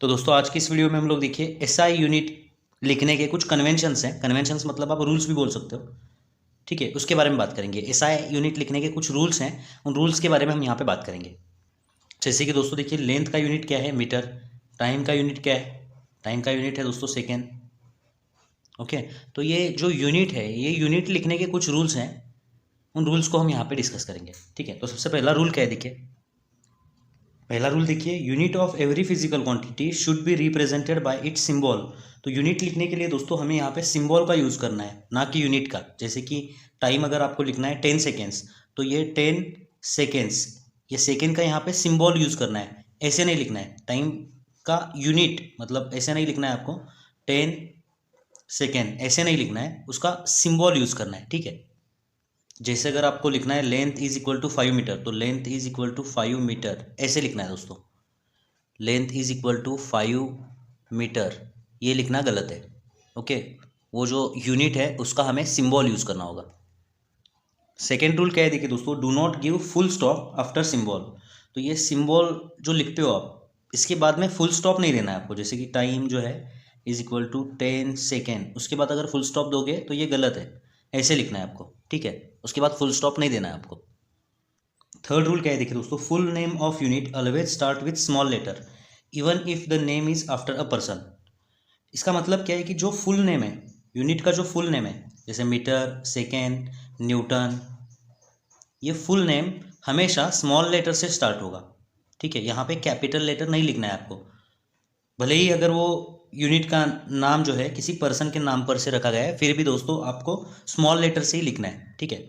तो दोस्तों आज की इस वीडियो में हम लोग देखिए एसआई यूनिट लिखने के कुछ कन्वेंशंस हैं। कन्वेंशंस मतलब आप रूल्स भी बोल सकते हो, ठीक है। उसके बारे में बात करेंगे। एसआई यूनिट लिखने के कुछ रूल्स हैं, उन रूल्स के बारे में हम यहाँ पे बात करेंगे। जैसे कि दोस्तों देखिए, लेंथ का यूनिट क्या है? मीटर। टाइम का यूनिट क्या है? टाइम का यूनिट है दोस्तों सेकेंड। ओके, तो ये जो यूनिट है, ये यूनिट लिखने के कुछ रूल्स हैं, उन रूल्स को हम यहाँ पे डिस्कस करेंगे, ठीक है। तो सबसे पहला रूल क्या है देखिए, पहला रूल देखिए, unit of every physical quantity should be represented by it's symbol. तो यूनिट लिखने के लिए दोस्तों हमें यहाँ पे सिंबल का यूज़ करना है, ना कि यूनिट का। जैसे कि टाइम अगर आपको लिखना है 10 सेकेंड्स, तो ये 10 सेकेंड्स, ये सेकेंड का यहाँ पे सिंबल यूज़ करना है, ऐसे नहीं लिखना है। टाइम का यूनिट मतलब ऐसे नहीं लिखना है आपको, 10 सेकेंड ऐसे नहीं लिखना है, उसका सिंबल यूज़ करना है, ठीक है। जैसे अगर आपको लिखना है length is equal to 5 metre, तो length is equal to 5 metre ऐसे लिखना है दोस्तों। Length is equal to 5 metre, ये लिखना गलत है, ओके। वो जो यूनिट है उसका हमें सिंबल यूज़ करना होगा। सेकेंड रूल क्या है देखिए दोस्तों, do not give full stop after symbol. तो ये सिंबल जो लिखते हो आप, इसके बाद में फुल स्टॉप नहीं देना है आपको। जैसे कि टाइम जो है इज इक्वल टू 10 सेकेंड, उसके बाद अगर फुल स्टॉप दोगे तो ये गलत है, ऐसे लिखना है आपको, ठीक है। उसके बाद फुल स्टॉप नहीं देना है आपको। थर्ड रूल क्या है देखिए दोस्तों, full name of unit always start with small letter even if the name is after a person. इसका मतलब क्या है कि जो फुल नेम है, यूनिट का जो फुल नेम है, जैसे मीटर, सेकेंड, न्यूटन, ये फुल नेम हमेशा स्मॉल लेटर से स्टार्ट होगा, ठीक है। यहाँ पे कैपिटल लेटर नहीं लिखना है आपको। भले ही अगर वो यूनिट का नाम जो है किसी पर्सन के नाम पर से रखा गया है, फिर भी दोस्तों आपको स्मॉल लेटर से ही लिखना है, ठीक है।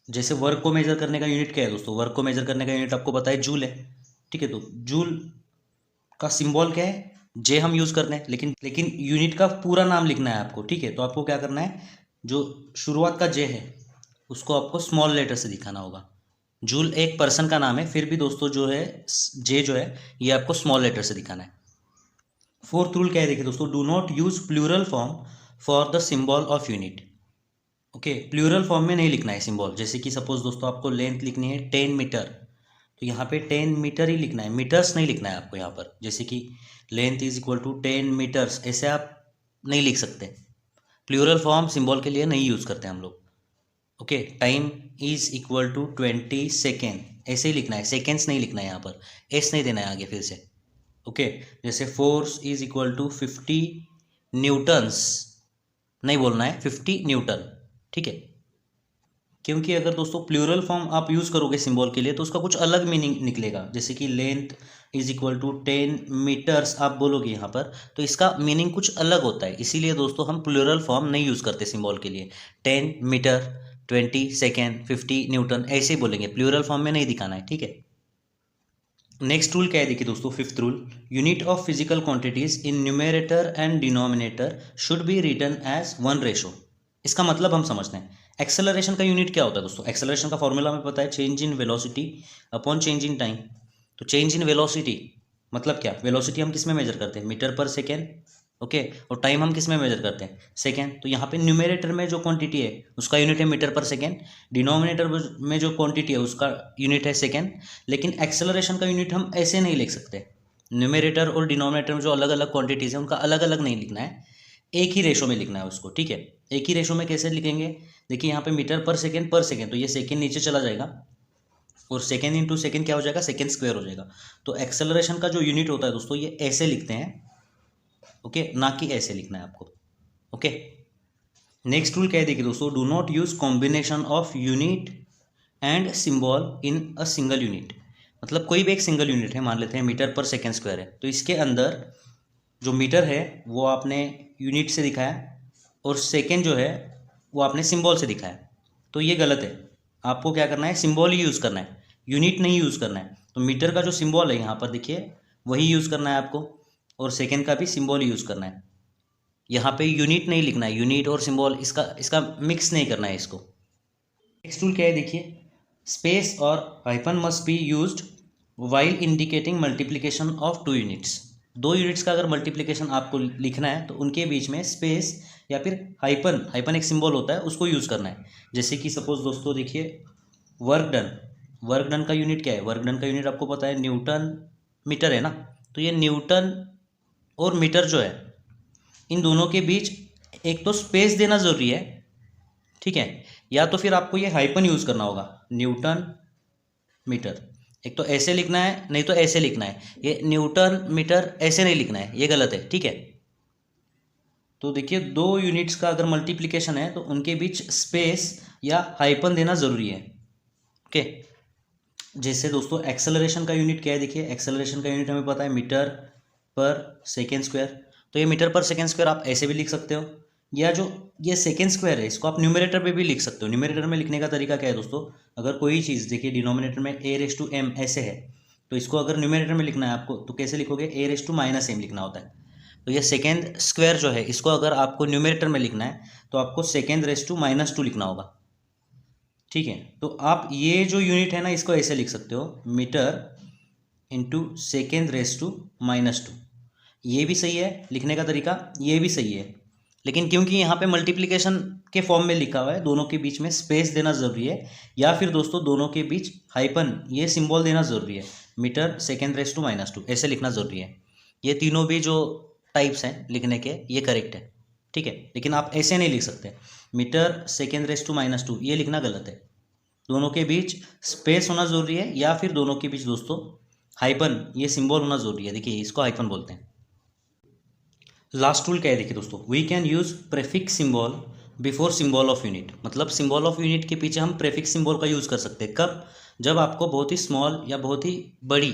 जैसे वर्क को मेजर करने का यूनिट क्या है दोस्तों? वर्क को मेजर करने का यूनिट आपको पता है, जूल है, ठीक है। तो जूल का सिंबल क्या है? जे हम यूज़ करते हैं, लेकिन लेकिन यूनिट का पूरा नाम लिखना है आपको, ठीक है। तो आपको क्या करना है, जो शुरुआत का जे है उसको आपको स्मॉल लेटर से दिखाना होगा। जूल एक पर्सन का नाम है, फिर भी दोस्तों जो है जे जो है ये आपको स्मॉल लेटर से दिखाना है। फोर्थ रूल क्या है देखिए दोस्तों, do not use plural form for the symbol of unit. Okay, plural form में नहीं लिखना है सिंबल। जैसे कि सपोज दोस्तों आपको लेंथ लिखनी है 10 मीटर, तो यहाँ पे 10 मीटर ही लिखना है, मीटर्स नहीं लिखना है आपको यहाँ पर। जैसे कि length is equal to 10 meters, ऐसे आप नहीं लिख सकते। प्लूरल फॉर्म सिंबल के लिए नहीं यूज़ करते हम लोग, okay. Time is equal to 20 second, ऐसे ही लिखना है, सेकेंड्स नहीं लिखना है यहाँ पर, एस नहीं देना है आगे फिर से, ओके। जैसे force is equal to 50 newtons, नहीं बोलना है 50 न्यूटन, ठीक है। क्योंकि अगर दोस्तों प्लूरल फॉर्म आप यूज़ करोगे सिंबल के लिए तो उसका कुछ अलग मीनिंग निकलेगा। जैसे कि length is equal to 10 meters आप बोलोगे यहाँ पर, तो इसका मीनिंग कुछ अलग होता है। इसीलिए दोस्तों हम प्लूरल फॉर्म नहीं यूज़ करते सिंबल के लिए। 10 मीटर, 20 सेकेंड, 50 न्यूटन ऐसे ही बोलेंगे, प्लूरल फॉर्म में नहीं दिखाना है, ठीक है। नेक्स्ट रूल क्या है देखिए दोस्तों, fifth rule, unit of physical quantities in numerator and denominator should be written as 1 ratio. इसका मतलब हम समझते हैं। एक्सेलरेशन का यूनिट क्या होता है दोस्तों? एक्सेलरेशन का फॉर्मूला हमें पता है, change in velocity upon change in time. तो चेंज इन वेलोसिटी मतलब क्या? वेलोसिटी हम किस में मेजर करते हैं? मीटर पर सेकेंड, ओके। और टाइम हम किस में मेजर करते हैं? सेकेंड। तो यहाँ पे न्यूमरेटर में जो क्वांटिटी है उसका यूनिट है मीटर पर सेकेंड, डिनोमिनेटर में जो क्वांटिटी है उसका यूनिट है सेकेंड। लेकिन एक्सेलरेशन का यूनिट हम ऐसे नहीं लिख सकते। न्यूमरेटर और डिनोमिनेटर में जो अलग अलग क्वांटिटीज़ हैं उनका अलग अलग नहीं लिखना है, एक ही रेशो में लिखना है उसको, ठीक है। एक ही रेशो में कैसे लिखेंगे? देखिए यहाँ पे मीटर पर सेकेंड, तो ये सेकेंड नीचे चला जाएगा और सेकेंड इंटू सेकेंड क्या हो जाएगा? सेकेंड स्क्वायर हो जाएगा। तो एक्सेलरेशन का जो यूनिट होता है दोस्तों ये ऐसे लिखते हैं, ओके, ना कि ऐसे लिखना है आपको, ओके। नेक्स्ट रूल क्या है देखिए दोस्तों, do not use combination of unit and symbol in a single unit. मतलब कोई भी एक सिंगल यूनिट है, मान लेते हैं मीटर पर सेकेंड स्क्वायर है, तो इसके अंदर जो मीटर है वो आपने यूनिट से दिखाया और सेकेंड जो है वो आपने सिंबल से दिखाया, तो ये गलत है। आपको क्या करना है? सिंबल ही यूज़ करना है, यूनिट नहीं यूज़ करना है। तो मीटर का जो सिंबल है यहाँ पर देखिए वही यूज़ करना है आपको, और सेकेंड का भी सिंबल यूज़ करना है। यहाँ पे यूनिट नहीं लिखना है, यूनिट और सिंबल इसका इसका मिक्स नहीं करना है इसको। नेक्स्ट रूल क्या है देखिए, स्पेस और hyphen must be used while indicating multiplication of 2 units. 2 units का अगर मल्टीप्लिकेशन आपको लिखना है तो उनके बीच में स्पेस या फिर हाइपन, हाइपन एक सिंबल होता है उसको यूज़ करना है। जैसे कि सपोज दोस्तों देखिए, वर्क डन, वर्क डन का यूनिट क्या है? वर्क डन का यूनिट आपको पता है न्यूटन मीटर है ना, तो ये न्यूटन और मीटर जो है इन दोनों के बीच एक तो स्पेस देना ज़रूरी है, ठीक है, या तो फिर आपको ये हाइपन यूज़ करना होगा, न्यूटन मीटर। एक तो ऐसे लिखना है, नहीं तो ऐसे लिखना है। ये न्यूटन मीटर ऐसे नहीं लिखना है, ये गलत है, ठीक है। तो देखिए, दो यूनिट्स का अगर मल्टीप्लिकेशन है तो उनके बीच स्पेस या हाइपन देना ज़रूरी है, ओके। जैसे दोस्तों एक्सेलरेशन का यूनिट क्या है, देखिए एक्सेलरेशन का यूनिट हमें पता है मीटर पर सेकेंड स्क्वायर। तो ये मीटर पर सेकेंड स्क्वायर आप ऐसे भी लिख सकते हो, या जो ये सेकेंड स्क्वायर है इसको आप न्यूमरेटर पे भी लिख सकते हो। न्यूमरेटर में लिखने का तरीका क्या है दोस्तों, अगर कोई चीज़ देखिए डिनोमिनेटर में a⁻m ऐसे है, तो इसको अगर न्यूमरेटर में लिखना है आपको तो कैसे लिखोगे, a⁻−m लिखना होता है। तो ये सेकेंड स्क्वायर जो है इसको अगर आपको न्यूमरेटर में लिखना है तो आपको सेकेंड⁻² लिखना होगा, ठीक है। तो आप ये जो यूनिट है ना इसको ऐसे लिख सकते हो, मीटर इंटू सेकेंड⁻²। ये भी सही है लिखने का तरीका, ये भी सही है, लेकिन क्योंकि यहाँ पे मल्टीप्लिकेशन के फॉर्म में लिखा हुआ है, दोनों के बीच में स्पेस देना ज़रूरी है, या फिर दोस्तों दोनों के बीच हाइपन ये सिंबल देना ज़रूरी है, मीटर सेकेंड⁻² ऐसे लिखना ज़रूरी है। ये तीनों भी जो टाइप्स हैं लिखने के ये करेक्ट है, ठीक है। लेकिन आप ऐसे नहीं लिख सकते, मीटर सेकेंड⁻² ये लिखना गलत है। दोनों के बीच स्पेस होना ज़रूरी है, या फिर दोनों के बीच दोस्तों हाइपन ये सिंबल होना ज़रूरी है। देखिए इसको हाइपन बोलते हैं। लास्ट रूल क्या है, देखिए दोस्तों, we can use prefix symbol before symbol of unit. मतलब सिंबल ऑफ यूनिट के पीछे हम प्रेफिक्स सिंबल का यूज़ कर सकते हैं। कब, जब आपको बहुत ही स्मॉल या बहुत ही बड़ी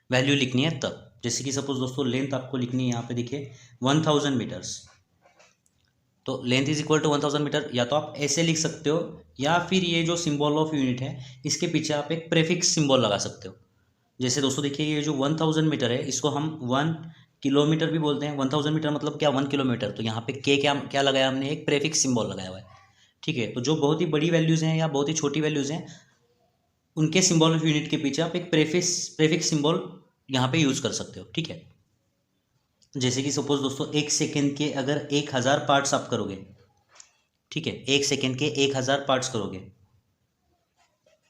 वैल्यू लिखनी है तब। जैसे कि सपोज दोस्तों लेंथ आपको लिखनी है, यहाँ पे देखिए 1000 मीटर्स, तो length is equal to 1000 meter. या तो आप ऐसे लिख सकते हो, या फिर ये जो सिंबल ऑफ यूनिट है इसके पीछे आप एक प्रेफिक्स सिंबल लगा सकते हो। जैसे दोस्तों देखिए, ये जो 1000 मीटर है इसको हम 1 किलोमीटर भी बोलते हैं। 1000 मीटर मतलब क्या, 1 किलोमीटर। तो यहाँ पे के क्या क्या लगाया हमने, एक प्रेफिक्स सिंबल लगाया हुआ है, ठीक है। तो जो बहुत ही बड़ी वैल्यूज़ हैं या बहुत ही छोटी वैल्यूज़ हैं उनके सिंबल ऑफ यूनिट के पीछे आप एक प्रेफिक्स सिंबल यहाँ पे यूज़ कर सकते हो, ठीक है। जैसे कि सपोज दोस्तों 1 सेकेंड के अगर 1000 पार्ट्स आप करोगे, ठीक है, 1 सेकेंड के 1000 पार्ट्स करोगे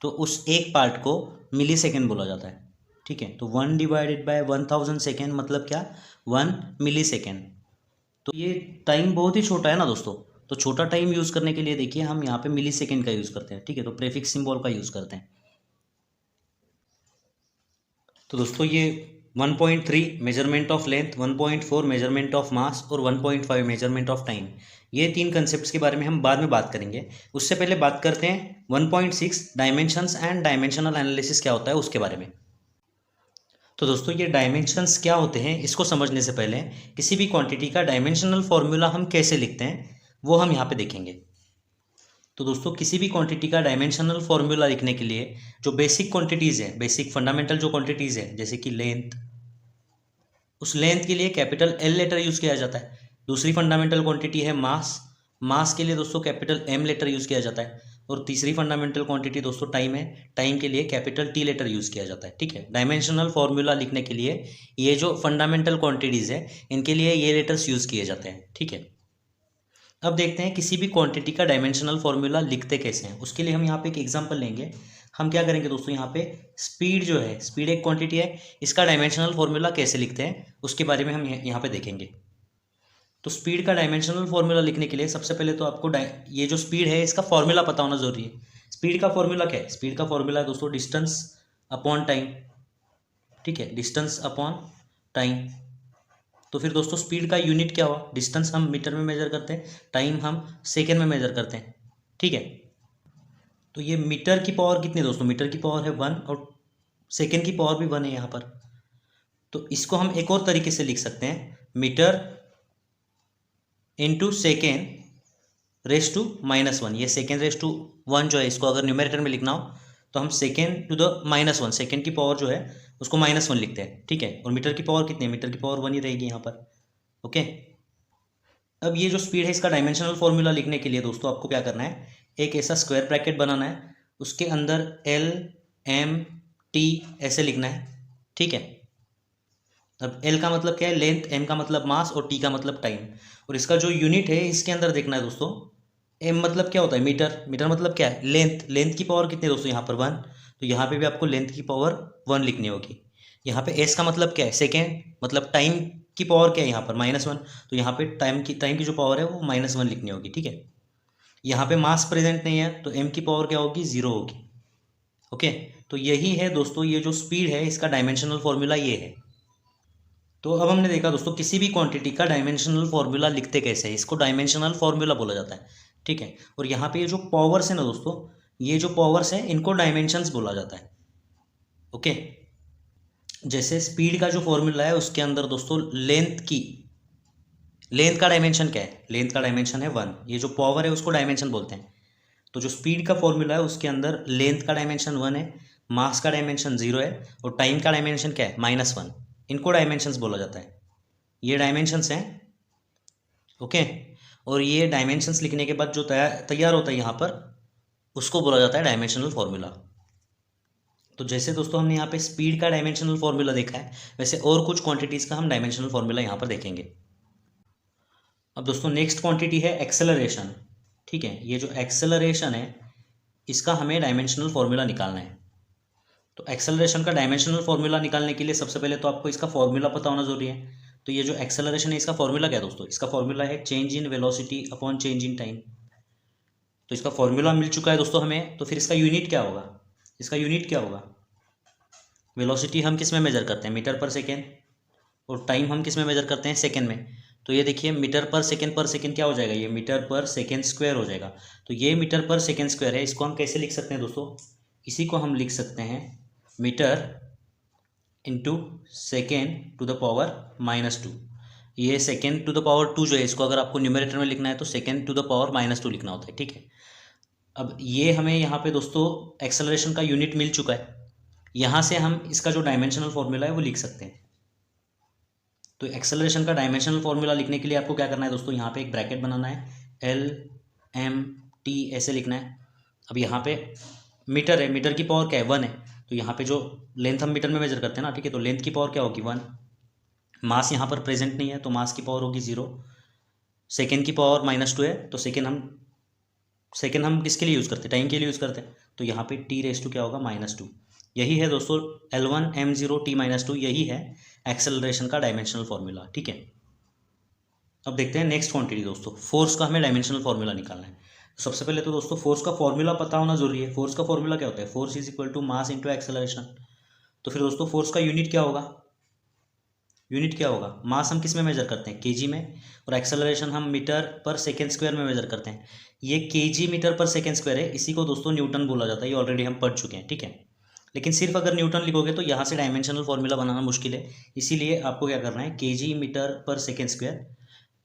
तो उस एक पार्ट को मिली सेकेंड बोला जाता है, ठीक है। तो 1/1000 सेकेंड मतलब क्या, 1 मिली सेकेंड। तो ये टाइम बहुत ही छोटा है ना दोस्तों, तो छोटा टाइम यूज़ करने के लिए देखिए हम यहाँ पे मिली सेकेंड का यूज़ करते हैं, ठीक है। तो प्रेफिक्स सिंबल का यूज़ करते हैं। तो दोस्तों ये 1.3 measurement of length, 1.4 measurement of mass और 1.5 मेजरमेंट ऑफ टाइम, ये 3 कंसेप्ट्स के बारे में हम बाद में बात करेंगे। उससे पहले बात करते हैं 1.6 डायमेंशंस एंड डायमेंशनल एनालिसिस क्या होता है उसके बारे में। तो दोस्तों ये डायमेंशंस क्या होते हैं इसको समझने से पहले किसी भी क्वांटिटी का डायमेंशनल फॉर्मूला हम कैसे लिखते हैं वो हम यहाँ पे देखेंगे। तो दोस्तों किसी भी क्वांटिटी का डायमेंशनल फॉर्मूला लिखने के लिए जो बेसिक क्वांटिटीज़ है, बेसिक फंडामेंटल जो क्वांटिटीज़ है, जैसे कि लेंथ, उस लेंथ के लिए कैपिटल एल लेटर यूज़ किया जाता है। दूसरी फंडामेंटल क्वांटिटी है मास, मास के लिए दोस्तों कैपिटल एम लेटर यूज़ किया जाता है। और तीसरी फंडामेंटल क्वांटिटी दोस्तों टाइम है, टाइम के लिए कैपिटल टी लेटर यूज़ किया जाता है, ठीक है। डायमेंशनल फॉर्मूला लिखने के लिए ये जो फंडामेंटल क्वांटिटीज़ है इनके लिए ये लेटर्स यूज़ किए जाते हैं, ठीक है। अब देखते हैं किसी भी क्वांटिटी का डायमेंशनल फॉर्मूला लिखते कैसे हैं। उसके लिए हम यहाँ पे एक एग्जांपल लेंगे। हम क्या करेंगे दोस्तों, यहाँ पे स्पीड जो है, स्पीड एक क्वांटिटी है, इसका डायमेंशनल फॉर्मूला कैसे लिखते हैं उसके बारे में हम यहाँ पे देखेंगे। तो स्पीड का डायमेंशनल फॉर्मूला लिखने के लिए सबसे पहले तो आपको ये जो स्पीड है इसका फॉर्मूला पता होना जरूरी है। स्पीड का फॉर्मूला क्या है, स्पीड का फॉर्मूला है दोस्तों डिस्टेंस अपॉन टाइम, ठीक है, डिस्टेंस अपॉन टाइम। तो फिर दोस्तों स्पीड का यूनिट क्या हुआ, डिस्टेंस हम मीटर में मेजर करते हैं, टाइम हम सेकेंड में मेजर करते हैं, ठीक है। तो ये मीटर की पावर कितनी दोस्तों, मीटर की पावर है 1 और सेकेंड की पावर भी 1 है यहाँ पर। तो इसको हम एक और तरीके से लिख सकते हैं, मीटर इंटू सेकेंड⁻⁻1। ये सेकेंड⁻1 जो है इसको अगर न्यूमरेटर में लिखना हो तो हम सेकेंड⁻⁻1, सेकेंड की पावर जो है उसको -1 लिखते हैं, ठीक है। और मीटर की पावर कितनी है, मीटर की पावर 1 ही रहेगी यहाँ पर, ओके। अब ये जो स्पीड है इसका डायमेंशनल फॉर्मूला लिखने के लिए दोस्तों आपको क्या करना है, एक ऐसा स्क्वायर ब्रैकेट बनाना है, उसके अंदर L M T ऐसे लिखना है, ठीक है। अब L का मतलब क्या है, लेंथ, M का मतलब मास और T का मतलब टाइम। और इसका जो यूनिट है इसके अंदर देखना है दोस्तों, M मतलब क्या होता है, मीटर, मीटर मतलब क्या है, लेंथ, लेंथ की पावर कितनी है दोस्तों यहाँ पर 1, तो यहाँ पे भी आपको लेंथ की पावर 1 लिखनी होगी। यहाँ पे एस का मतलब क्या है, सेकेंड, मतलब टाइम की पावर क्या है यहाँ पर -1, तो यहाँ पे टाइम की जो पावर है वो -1 लिखनी होगी, ठीक है। यहाँ पे मास प्रेजेंट नहीं है तो एम की पावर क्या होगी, 0 होगी। ओके, तो यही है दोस्तों, ये जो स्पीड है इसका डायमेंशनल फॉर्मूला ये है। तो अब हमने देखा दोस्तों किसी भी क्वांटिटी का डायमेंशनल फॉर्मूला लिखते कैसे है, इसको डायमेंशनल फॉर्मूला बोला जाता है, ठीक है। और यहाँ पे ये जो पावर्स है ना दोस्तों, ये जो पावर्स है इनको डायमेंशंस बोला जाता है। ओके, जैसे स्पीड का जो फॉर्मूला है उसके अंदर दोस्तों लेंथ का डायमेंशन क्या है, लेंथ का डायमेंशन है 1, ये जो पावर है उसको डायमेंशन बोलते हैं। तो जो स्पीड का फॉर्मूला है उसके अंदर लेंथ का डायमेंशन 1 है, मास का डायमेंशन 0 है, और टाइम का डायमेंशन क्या है, -1। इनको डायमेंशंस बोला जाता है, ये डायमेंशंस हैं। ओके, और ये डायमेंशंस लिखने के बाद जो तैयार होता है यहाँ पर, उसको बोला जाता है डायमेंशनल फॉर्मूला। तो जैसे दोस्तों हमने यहाँ पे स्पीड का डायमेंशनल फॉर्मूला देखा है, वैसे और कुछ क्वांटिटीज़ का हम डायमेंशनल फॉर्मूला यहाँ पर देखेंगे। अब दोस्तों नेक्स्ट क्वांटिटी है एक्सेलरेशन, ठीक है। ये जो एक्सेलरेशन है इसका हमें डायमेंशनल फॉर्मूला निकालना है। तो एक्सेलरेशन का डायमेंशनल फॉर्मूला निकालने के लिए सबसे पहले तो आपको इसका फॉर्मूला पता होना जरूरी है। तो ये जो एक्सेलरेशन है इसका फॉर्मूला क्या है दोस्तों, इसका फॉर्मूला है change in velocity upon change in time. तो इसका फॉर्मूला मिल चुका है दोस्तों हमें, तो फिर इसका यूनिट क्या होगा, इसका यूनिट क्या होगा, वेलोसिटी हम किस में मेजर करते हैं, मीटर पर सेकेंड, और टाइम हम किस में मेजर करते हैं, सेकेंड में। तो ये देखिए मीटर पर सेकेंड क्या हो जाएगा, ये मीटर पर सेकेंड स्क्वायर हो जाएगा। तो ये मीटर पर सेकेंड स्क्वायर है, इसको हम कैसे लिख सकते हैं दोस्तों, इसी को हम लिख सकते हैं meter into second to the power -2। ये सेकेंड टू द पावर 2 जो है, इसको अगर आपको न्यूमरेटर में लिखना है तो सेकेंड टू द पावर -2 लिखना होता है, ठीक है। अब ये हमें यहाँ पे दोस्तों एक्सेलरेशन का यूनिट मिल चुका है, यहाँ से हम इसका जो डायमेंशनल फॉर्मूला है वो लिख सकते हैं। तो एक्सेलरेशन का डायमेंशनल फॉर्मूला लिखने के लिए आपको क्या करना है दोस्तों, यहाँ पे एक ब्रैकेट बनाना है, LMT ऐसे लिखना है। अब यहाँ पे मीटर है, मीटर की पावर क्या है, 1 है, तो यहाँ पे जो लेंथ हम मीटर में मेजर करते हैं ना, ठीक है, तो लेंथ की पावर क्या होगी, 1। मास यहाँ पर प्रेजेंट नहीं है तो मास की पावर होगी 0। सेकेंड की पावर -2 है, तो सेकेंड हम किसके लिए यूज़ करते हैं, टाइम के लिए यूज़ करते हैं, तो यहाँ पे t⁻² क्या होगा, -2। यही है दोस्तों L1m0t-2, यही है एक्सेलरेशन का डायमेंशनल फॉर्मूला, ठीक है। अब देखते हैं नेक्स्ट क्वांटिटी दोस्तों, फोर्स का हमें डायमेंशनल फॉर्मूला निकालना है। सबसे पहले तो दोस्तों फोर्स का फॉर्मूला पता होना जरूरी है। फोर्स का फॉर्मूला क्या होता है, force is equal to mass into acceleration. तो फिर दोस्तों फोर्स का यूनिट क्या होगा, यूनिट क्या होगा, मास हम किस में मेजर करते हैं, केजी में, और एक्सेलरेशन हम मीटर पर सेकेंड स्क्वायर में मेजर करते हैं। ये केजी मीटर पर सेकेंड स्क्वायर है, इसी को दोस्तों न्यूटन बोला जाता है, ये ऑलरेडी हम पढ़ चुके हैं, ठीक है। लेकिन सिर्फ अगर न्यूटन लिखोगे तो यहाँ से डायमेंशनल फॉर्मूला बनाना मुश्किल है, इसीलिए आपको क्या करना है, केजी मीटर पर सेकेंड स्क्वायर,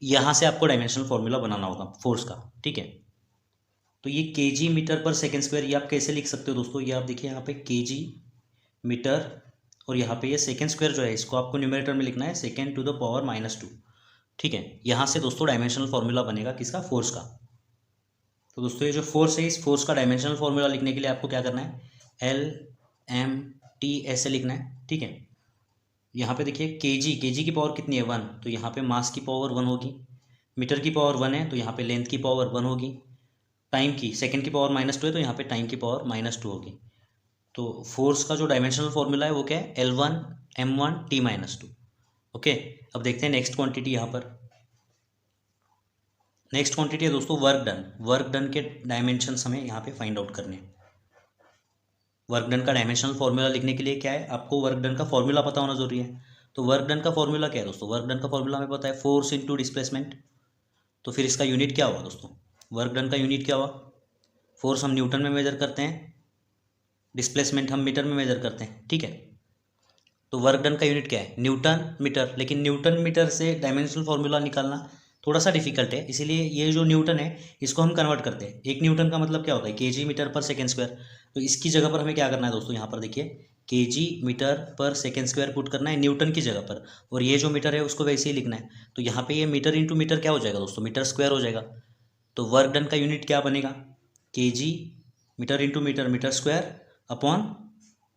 यहाँ से आपको डायमेंशनल फॉर्मूला बनाना होगा फोर्स का, ठीक है। तो ये केजी मीटर पर सेकेंड स्क्वायर ये आप कैसे लिख सकते हो दोस्तों, ये आप देखिए यहाँ पे केजी मीटर, और यहाँ पे ये सेकेंड स्क्वायर जो है इसको आपको न्यूमरेटर में लिखना है सेकेंड टू द पावर -2, ठीक है। यहाँ से दोस्तों डायमेंशनल फॉर्मूला बनेगा किसका, फोर्स का। तो दोस्तों ये जो फोर्स है, इस फोर्स का डायमेंशनल फॉर्मूला लिखने के लिए आपको क्या करना है, LMT ऐसे लिखना है, ठीक है। यहाँ पे देखिए केजी की पावर कितनी है, 1, तो यहाँ पे मास की पावर 1 होगी, मीटर की पावर 1 है तो यहाँ पे लेंथ की पावर 1 होगी, टाइम की सेकेंड की पावर -2 है तो यहाँ पे टाइम की पावर -2 होगी। तो फोर्स का जो डायमेंशनल फॉर्मूला है वो क्या है, L1m1t-2। ओके, अब देखते हैं नेक्स्ट क्वांटिटी। यहाँ पर नेक्स्ट क्वांटिटी है दोस्तों वर्क डन। वर्क डन के डायमेंशंस हमें यहाँ पे फाइंड आउट करने हैं। वर्क डन का डायमेंशनल फॉर्मूला लिखने के लिए क्या है, आपको वर्क डन का फॉर्मूला पता होना जरूरी है। तो वर्क डन का फॉर्मूला क्या है दोस्तों, वर्क डन का फॉर्मूला हमें पता है, फोर्स इंटू डिस्प्लेसमेंट। तो फिर इसका यूनिट क्या होगा दोस्तों, वर्क डन का यूनिट क्या हुआ, फोर्स हम न्यूटन में मेजर करते हैं, डिस्प्लेसमेंट हम मीटर में मेजर करते हैं, ठीक है। तो वर्क डन का यूनिट क्या है, न्यूटन मीटर। लेकिन न्यूटन मीटर से डायमेंशनल फॉर्मूला निकालना थोड़ा सा डिफिकल्ट है, इसीलिए ये जो न्यूटन है इसको हम कन्वर्ट करते हैं। एक न्यूटन का मतलब क्या होता है, केजी मीटर पर सेकेंड स्क्वायर। तो इसकी जगह पर हमें क्या करना है दोस्तों, यहाँ पर देखिए केजी मीटर पर सेकेंड स्क्वायर पुट करना है न्यूटन की जगह पर, और ये जो मीटर है उसको वैसे ही लिखना है। तो यहाँ पे ये मीटर इंटू मीटर क्या हो जाएगा दोस्तों, मीटर स्क्वायर हो जाएगा। तो वर्क डन का यूनिट क्या बनेगा, KG meter into meter, meter square upon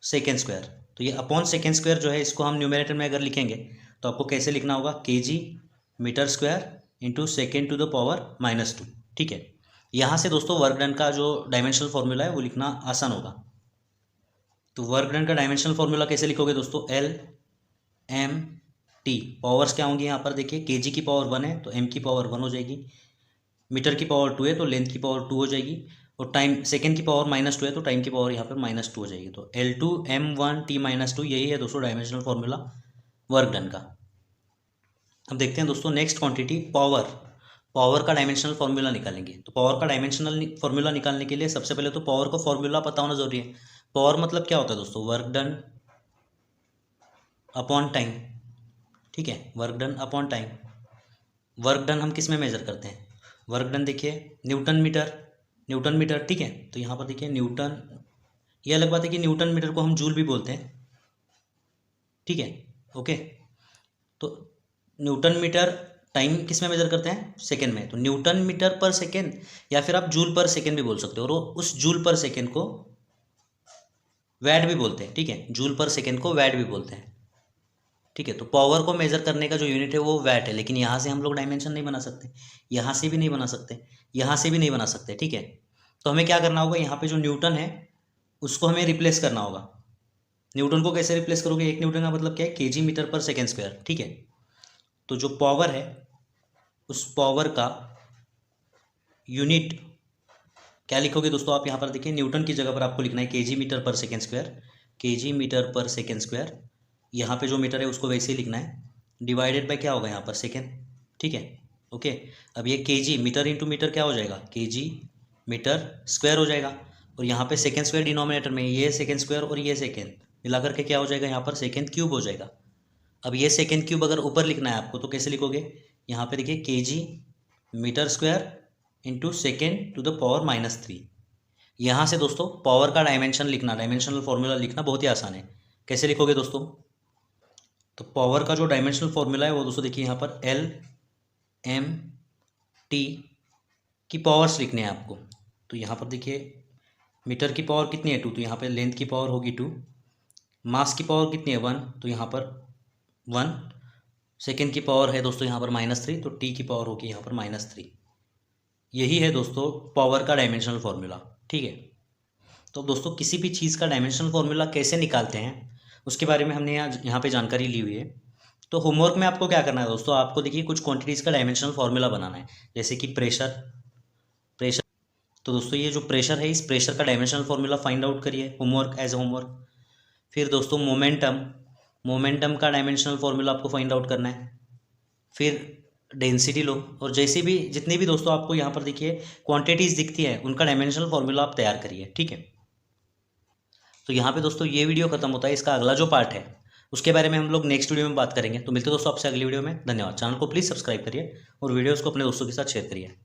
second square. तो ये अपॉन सेकेंड स्क्वायर जो है इसको हम न्यूमरेटर में अगर लिखेंगे तो आपको कैसे लिखना होगा, KG meter square into second to the power -2, ठीक है। यहाँ से दोस्तों वर्क डन का जो डायमेंशनल फॉर्मूला है वो लिखना आसान होगा। तो वर्क डन का डायमेंशनल फॉर्मूला कैसे लिखोगे दोस्तों, LMT। पावर्स क्या होंगी यहाँ पर देखिए, kg की पावर 1 है तो m की पावर 1 हो जाएगी, मीटर की पावर 2 है तो लेंथ की पावर 2 हो जाएगी, और टाइम सेकेंड की पावर -2 है तो टाइम की पावर यहाँ पर -2 हो जाएगी। तो L2 M1 T -2, यही है दोस्तों डायमेंशनल फॉर्मूला वर्क डन का। अब देखते हैं दोस्तों नेक्स्ट क्वांटिटी पावर। पावर का डायमेंशनल फॉर्मूला निकालेंगे। तो पावर का डायमेंशनल फॉर्मूला निकालने के लिए सबसे पहले तो पावर का फॉर्मूला पता होना जरूरी है। पावर मतलब क्या होता है दोस्तों, वर्क डन अपॉन टाइम, ठीक है, work done upon time. Work done हम किस में मेजर करते हैं, वर्क डन देखिए न्यूटन मीटर, ठीक है। तो यहाँ पर देखिए न्यूटन, ये अलग बात है कि न्यूटन मीटर को हम जूल भी बोलते हैं, ठीक है, ओके। तो न्यूटन मीटर टाइम किस में मेजर करते हैं, सेकेंड में। तो न्यूटन मीटर पर सेकेंड, या फिर आप जूल पर सेकेंड भी बोल सकते हो, और उस जूल पर सेकेंड को वैट भी बोलते हैं, ठीक है, जूल पर सेकेंड को वैट भी बोलते हैं, ठीक है। तो पावर को मेजर करने का जो यूनिट है वो वैट है, लेकिन यहाँ से हम लोग डायमेंशन नहीं बना सकते, यहाँ से भी नहीं बना सकते, यहाँ से भी नहीं बना सकते, ठीक है। तो हमें क्या करना होगा, यहाँ पे जो न्यूटन है उसको हमें रिप्लेस करना होगा। न्यूटन को कैसे रिप्लेस करोगे, एक न्यूटन का मतलब क्या है, kg मीटर पर सेकेंड स्क्वायर, ठीक है। तो जो पावर है उस पावर का यूनिट क्या लिखोगे दोस्तों, आप यहाँ पर देखिए न्यूटन की जगह पर आपको लिखना है kg मीटर पर सेकेंड स्क्वायर, kg मीटर पर सेकेंड स्क्वायर। यहाँ पे जो मीटर है उसको वैसे ही लिखना है, डिवाइडेड बाय क्या होगा यहाँ पर सेकेंड, ठीक है, ओके। अब ये kg मीटर इंटू मीटर क्या हो जाएगा, kg मीटर स्क्वायर हो जाएगा, और यहाँ पे सेकेंड स्क्वायर डिनोमिनेटर में, ये सेकेंड स्क्वायर और ये सेकेंड मिला करके क्या हो जाएगा, यहाँ पर सेकेंड क्यूब हो जाएगा। अब ये सेकेंड क्यूब अगर ऊपर लिखना है आपको तो कैसे लिखोगे, यहाँ पे देखिए kg meter square into second to the power -3। यहाँ से दोस्तों पावर का डायमेंशन लिखना, डायमेंशनल फॉर्मूला लिखना बहुत ही आसान है। कैसे लिखोगे दोस्तों, तो पावर का जो डायमेंशनल फॉर्मूला है वो दोस्तों देखिए यहाँ पर LMT की पावर्स लिखने हैं आपको। तो यहाँ पर देखिए मीटर की पावर कितनी है 2, तो यहाँ पर लेंथ की पावर होगी 2, मास की पावर कितनी है 1, तो यहाँ पर 1, सेकेंड की पावर है दोस्तों यहाँ पर -3, तो t की पावर होगी यहाँ पर -3। यही है दोस्तों पावर का डायमेंशनल फॉर्मूला, ठीक है। तो दोस्तों किसी भी चीज़ का डायमेंशनल फॉर्मूला कैसे निकालते हैं उसके बारे में हमने यहाँ पे जानकारी ली हुई है। तो होमवर्क में आपको क्या करना है दोस्तों, आपको देखिए कुछ क्वांटिटीज़ का डायमेंशनल फॉर्मूला बनाना है, जैसे कि प्रेशर। तो दोस्तों ये जो प्रेशर है, इस प्रेशर का डायमेंशनल फॉर्मूला फाइंड आउट करिए, होमवर्क एज ए होमवर्क। फिर दोस्तों मोमेंटम का डायमेंशनल फॉर्मूला आपको फाइंड आउट करना है। फिर डेंसिटी लो, और जैसे भी जितने भी दोस्तों आपको यहाँ पर देखिए क्वांटिटीज़ दिखती है उनका डायमेंशनल फॉर्मूला आप तैयार करिए, ठीक है। तो यहाँ पे दोस्तों ये वीडियो खत्म होता है, इसका अगला जो पार्ट है उसके बारे में हम लोग नेक्स्ट वीडियो में बात करेंगे। तो मिलते हैं दोस्तों आपसे अगली वीडियो में, धन्यवाद। चैनल को प्लीज़ सब्सक्राइब करिए और वीडियोज़ को अपने दोस्तों के साथ शेयर करिए।